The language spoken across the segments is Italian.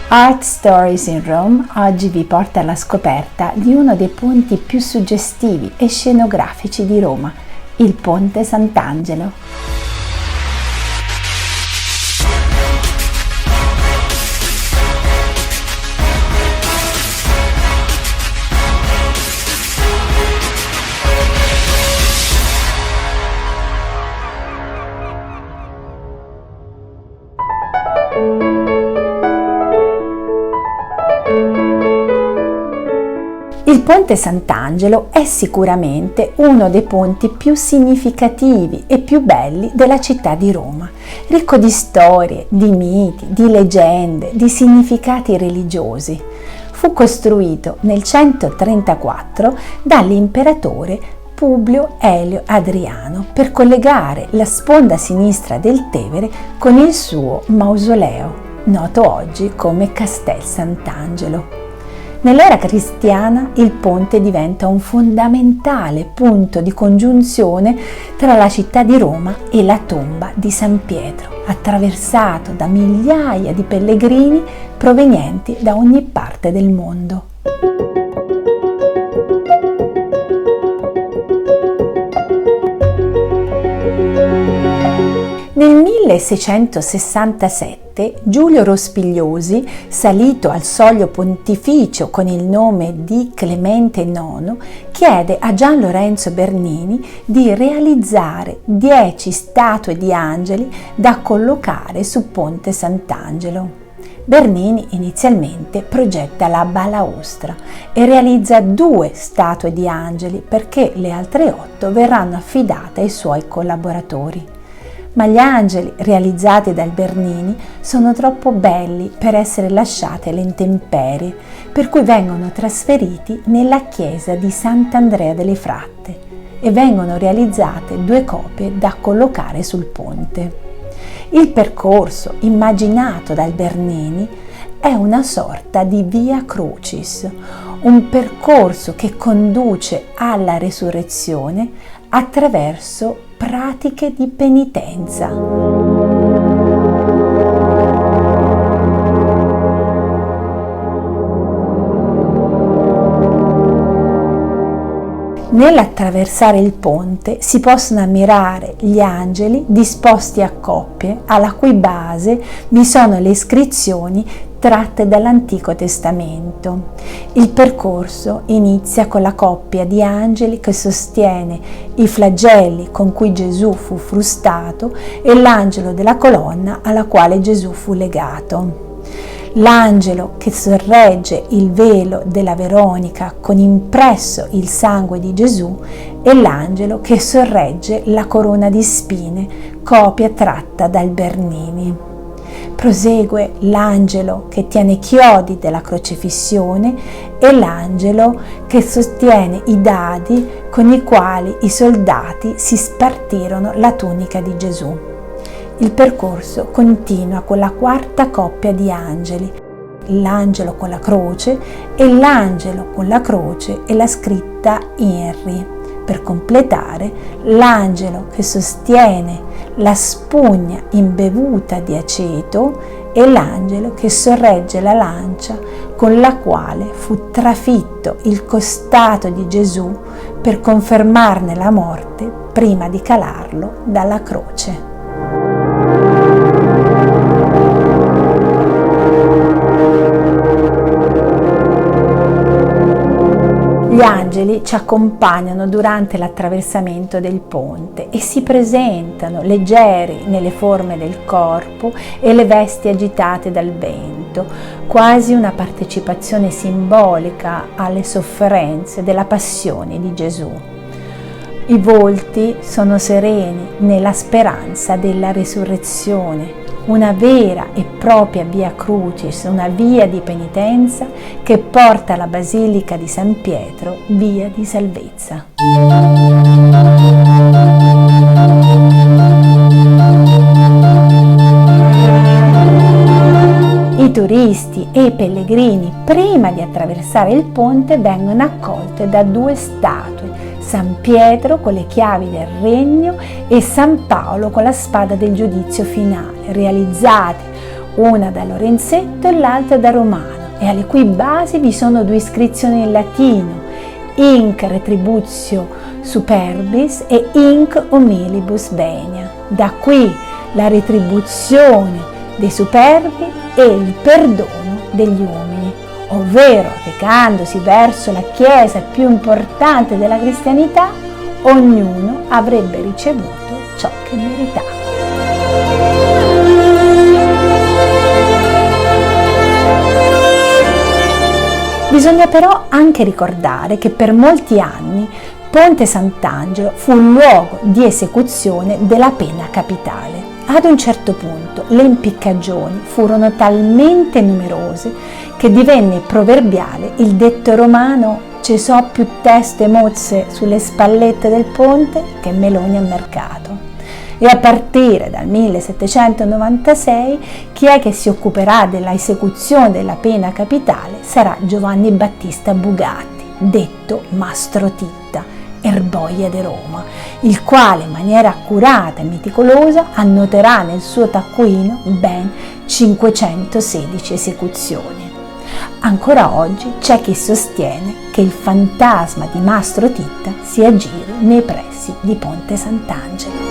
Art Stories in Rome oggi vi porta alla scoperta di uno dei ponti più suggestivi e scenografici di Roma, il Ponte Sant'Angelo. Il Ponte Sant'Angelo è sicuramente uno dei ponti più significativi e più belli della città di Roma, ricco di storie, di miti, di leggende, di significati religiosi. Fu costruito nel 134 dall'imperatore Publio Elio Adriano per collegare la sponda sinistra del Tevere con il suo mausoleo, noto oggi come Castel Sant'Angelo. Nell'era cristiana il ponte diventa un fondamentale punto di congiunzione tra la città di Roma e la tomba di San Pietro, attraversato da migliaia di pellegrini provenienti da ogni parte del mondo. Nel 1667 Giulio Rospigliosi, salito al soglio pontificio con il nome di Clemente IX, chiede a Gian Lorenzo Bernini di realizzare 10 statue di angeli da collocare sul Ponte Sant'Angelo. Bernini inizialmente progetta la balaustra e realizza 2 statue di angeli perché le altre 8 verranno affidate ai suoi collaboratori. Ma gli angeli realizzati dal Bernini sono troppo belli per essere lasciati alle intemperie, per cui vengono trasferiti nella chiesa di Sant'Andrea delle Fratte e vengono realizzate 2 copie da collocare sul ponte. Il percorso immaginato dal Bernini è una sorta di Via Crucis, un percorso che conduce alla resurrezione attraverso pratiche di penitenza. Nell'attraversare il ponte si possono ammirare gli angeli disposti a coppie, alla cui base vi sono le iscrizioni tratte dall'Antico Testamento. Il percorso inizia con la coppia di angeli che sostiene i flagelli con cui Gesù fu frustato e l'angelo della colonna alla quale Gesù fu legato. L'angelo che sorregge il velo della Veronica con impresso il sangue di Gesù e l'angelo che sorregge la corona di spine, copia tratta dal Bernini. Prosegue l'angelo che tiene i chiodi della crocifissione e l'angelo che sostiene i dadi con i quali i soldati si spartirono la tunica di Gesù. Il percorso continua con la 4ª coppia di angeli, l'angelo con la croce e l'angelo con la croce e la scritta INRI, per completare l'angelo che sostiene la spugna imbevuta di aceto e l'angelo che sorregge la lancia con la quale fu trafitto il costato di Gesù per confermarne la morte prima di calarlo dalla croce. Gli angeli ci accompagnano durante l'attraversamento del ponte e si presentano leggeri nelle forme del corpo e le vesti agitate dal vento, quasi una partecipazione simbolica alle sofferenze della passione di Gesù. I volti sono sereni nella speranza della resurrezione, una vera e propria Via Crucis, una via di penitenza che porta alla Basilica di San Pietro, via di salvezza. I turisti e i pellegrini, prima di attraversare il ponte, vengono accolti da 2 statue, San Pietro con le chiavi del regno e San Paolo con la spada del giudizio finale, realizzati una da Lorenzetto e l'altra da Romano, e alle cui basi vi sono due iscrizioni in latino, Inc retributio superbis e Inc omnibus venia. Da qui la retribuzione dei superbi e il perdono degli umili, ovvero recandosi verso la chiesa più importante della cristianità, ognuno avrebbe ricevuto ciò che meritava. Bisogna però anche ricordare che per molti anni Ponte Sant'Angelo fu il luogo di esecuzione della pena capitale. Ad un certo punto le impiccagioni furono talmente numerose che divenne proverbiale il detto romano «ci so più teste mozze sulle spallette del ponte che meloni al mercato». E a partire dal 1796 chi è che si occuperà della esecuzione della pena capitale sarà Giovanni Battista Bugatti, detto Mastro Titta, Erboia di Roma, il quale in maniera accurata e meticolosa annoterà nel suo taccuino ben 516 esecuzioni. Ancora oggi c'è chi sostiene che il fantasma di Mastro Titta si aggiri nei pressi di Ponte Sant'Angelo.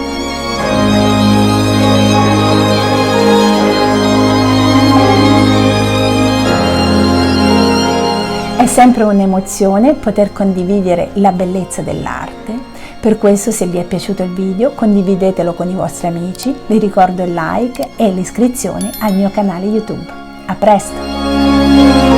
È sempre un'emozione poter condividere la bellezza dell'arte. Per questo, se vi è piaciuto il video, condividetelo con i vostri amici. Vi ricordo il like e l'iscrizione al mio canale YouTube. A presto!